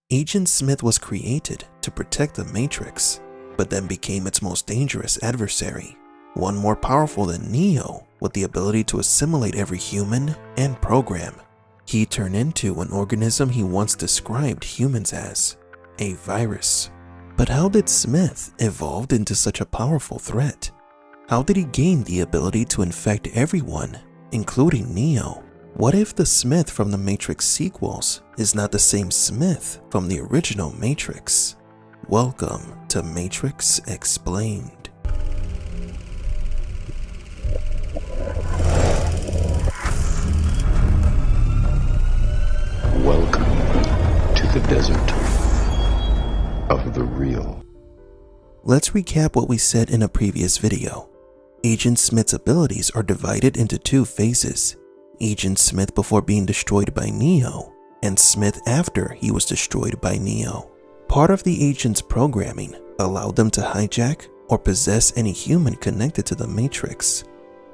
Agent Smith was created to protect the Matrix, but then became its most dangerous adversary, one more powerful than Neo with the ability to assimilate every human and program. He turned into an organism he once described humans as, a virus. But how did Smith evolve into such a powerful threat? How did he gain the ability to infect everyone, including Neo? What if the Smith from the Matrix sequels is not the same Smith from the original Matrix? Welcome to Matrix Explained. Welcome to the desert of the real. Let's recap what we said in a previous video. Agent Smith's abilities are divided into two phases. Agent Smith before being destroyed by Neo, and Smith after he was destroyed by Neo. Part of the agent's programming allowed them to hijack or possess any human connected to the Matrix.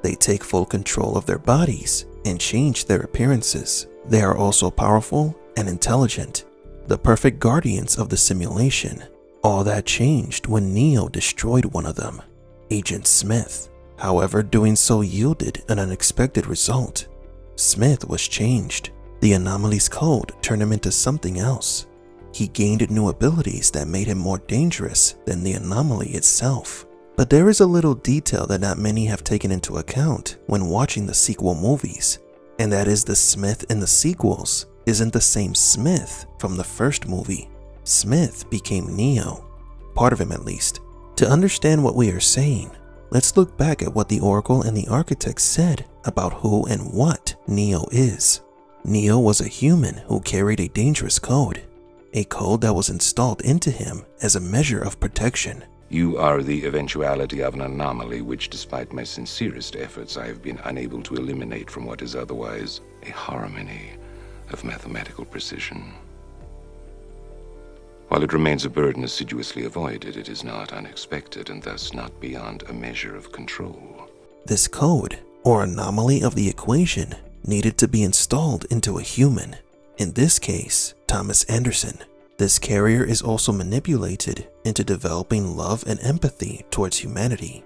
They take full control of their bodies and change their appearances. They are also powerful and intelligent, the perfect guardians of the simulation. All that changed when Neo destroyed one of them, Agent Smith. However, doing so yielded an unexpected result. Smith was changed. The Anomaly's code turned him into something else. He gained new abilities that made him more dangerous than the Anomaly itself. But there is a little detail that not many have taken into account when watching the sequel movies, and that is the Smith in the sequels isn't the same Smith from the first movie. Smith became Neo, part of him at least. To understand what we are saying, let's look back at what the Oracle and the Architect said about who and what Neo is. Neo was a human who carried a dangerous code, a code that was installed into him as a measure of protection. You are the eventuality of an anomaly which, despite my sincerest efforts, I have been unable to eliminate from what is otherwise a harmony of mathematical precision. While it remains a burden assiduously avoided, it is not unexpected and thus not beyond a measure of control. This code, or anomaly of the equation, needed to be installed into a human, in this case, Thomas Anderson. This carrier is also manipulated into developing love and empathy towards humanity.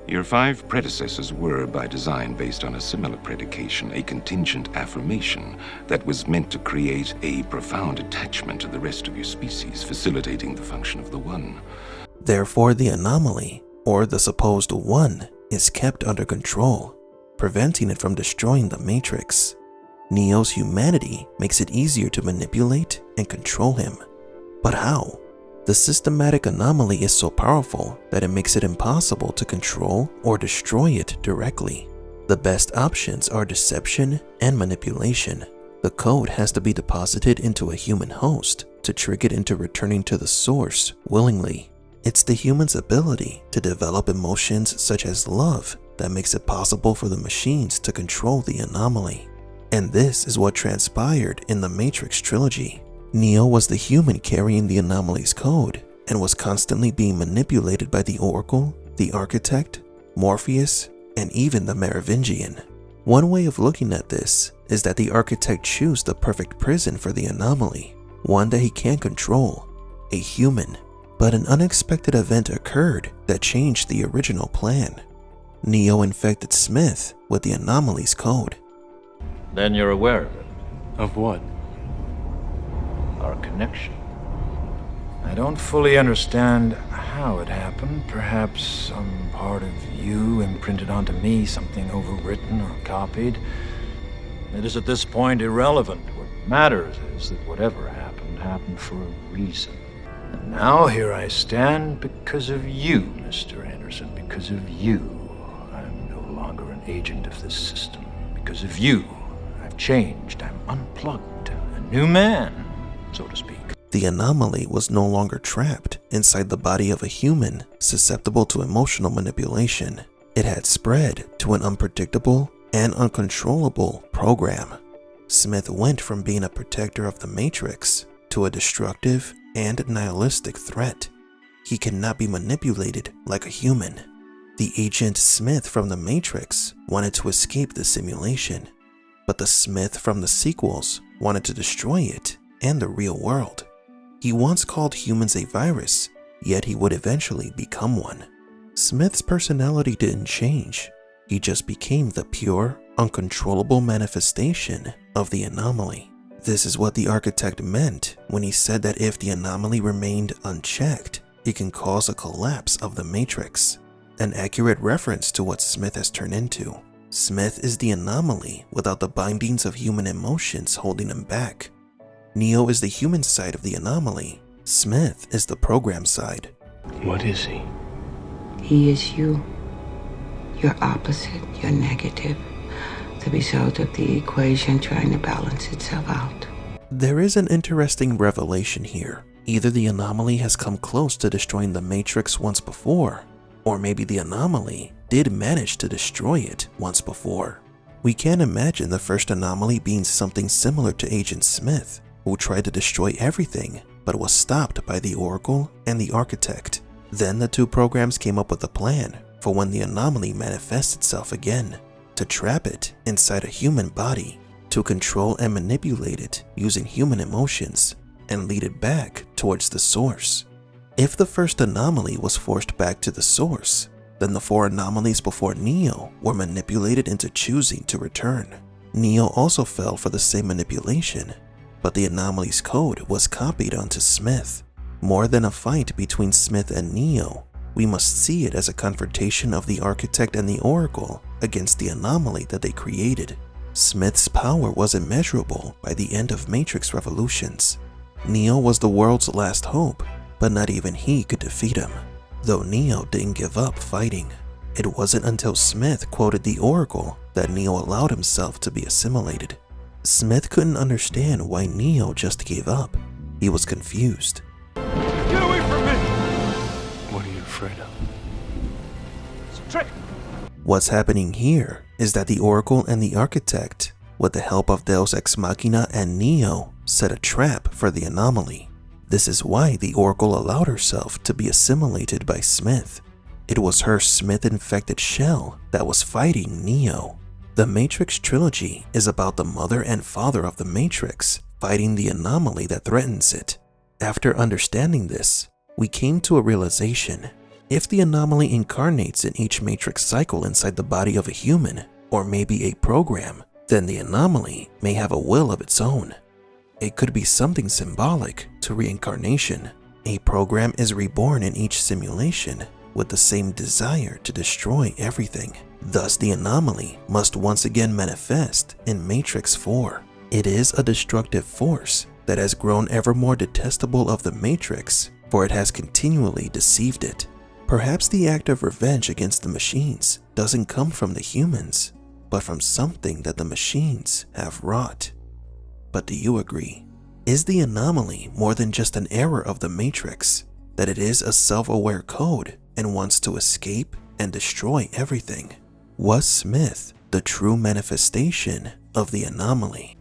Your 5 predecessors were, by design, based on a similar predication, a contingent affirmation that was meant to create a profound attachment to the rest of your species, facilitating the function of the One. Therefore, the anomaly, or the supposed One, is kept under control, preventing it from destroying the Matrix. Neo's humanity makes it easier to manipulate and control him. But how? The systematic anomaly is so powerful that it makes it impossible to control or destroy it directly. The best options are deception and manipulation. The code has to be deposited into a human host to trick it into returning to the source willingly. It's the human's ability to develop emotions such as love that makes it possible for the machines to control the anomaly. And this is what transpired in the Matrix trilogy. Neo was the human carrying the anomaly's code and was constantly being manipulated by the Oracle, the Architect, Morpheus, and even the Merovingian. One way of looking at this is that the Architect chose the perfect prison for the anomaly, one that he can't control, a human. But an unexpected event occurred that changed the original plan. Neo infected Smith with the anomaly's code. Then you're aware of it. Of what? Our connection. I don't fully understand how it happened. Perhaps some part of you imprinted onto me, something overwritten or copied. It is at this point irrelevant. What matters is that whatever happened, happened for a reason. And now here I stand because of you, Mr. Anderson. Because of you, I'm no longer an agent of this system. Because of you, I've changed. I'm unplugged. A new man, so to speak. The anomaly was no longer trapped inside the body of a human susceptible to emotional manipulation. It had spread to an unpredictable and uncontrollable program. Smith went from being a protector of the Matrix to a destructive and nihilistic threat. He cannot be manipulated like a human. The agent Smith from the Matrix wanted to escape the simulation, but the Smith from the sequels wanted to destroy it and the real world. He once called humans a virus, yet he would eventually become one. Smith's personality didn't change. He just became the pure, uncontrollable manifestation of the anomaly. This is what the architect meant when he said that if the anomaly remained unchecked, it can cause a collapse of the Matrix. An accurate reference to what Smith has turned into. Smith is the anomaly without the bindings of human emotions holding him back. Neo is the human side of the anomaly. Smith is the program side. What is he? He is you. Your opposite, your negative. The result of the equation trying to balance itself out. There is an interesting revelation here. Either the anomaly has come close to destroying the Matrix once before, or maybe the anomaly did manage to destroy it once before. We can't imagine the first anomaly being something similar to Agent Smith, who tried to destroy everything but was stopped by the Oracle and the Architect. Then the two programs came up with a plan for when the anomaly manifests itself again, to trap it inside a human body, to control and manipulate it using human emotions, and lead it back towards the source. If the first anomaly was forced back to the source, then the four anomalies before Neo were manipulated into choosing to return. Neo also fell for the same manipulation, but the anomaly's code was copied onto Smith. More than a fight between Smith and Neo, we must see it as a confrontation of the Architect and the Oracle against the anomaly that they created. Smith's power was immeasurable by the end of Matrix Revolutions. Neo was the world's last hope, but not even he could defeat him. Though Neo didn't give up fighting. It wasn't until Smith quoted the Oracle that Neo allowed himself to be assimilated. Smith couldn't understand why Neo just gave up. He was confused. Get away from me! What are you afraid of? It's a trick! What's happening here is that the Oracle and the Architect, with the help of Deus Ex Machina and Neo, set a trap for the anomaly. This is why the Oracle allowed herself to be assimilated by Smith. It was her Smith-infected shell that was fighting Neo. The Matrix trilogy is about the mother and father of the Matrix fighting the anomaly that threatens it. After understanding this, we came to a realization. If the anomaly incarnates in each Matrix cycle inside the body of a human, or maybe a program, then the anomaly may have a will of its own. It could be something symbolic to reincarnation. A program is reborn in each simulation with the same desire to destroy everything. Thus, the anomaly must once again manifest in Matrix 4. It is a destructive force that has grown ever more detestable of the Matrix, for it has continually deceived it. Perhaps the act of revenge against the machines doesn't come from the humans, but from something that the machines have wrought. But do you agree? Is the anomaly more than just an error of the Matrix, that it is a self-aware code and wants to escape and destroy everything? Was Smith the true manifestation of the anomaly?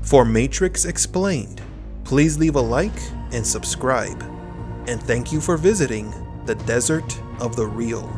For Matrix Explained, please leave a like and subscribe. And thank you for visiting the Desert of the Real.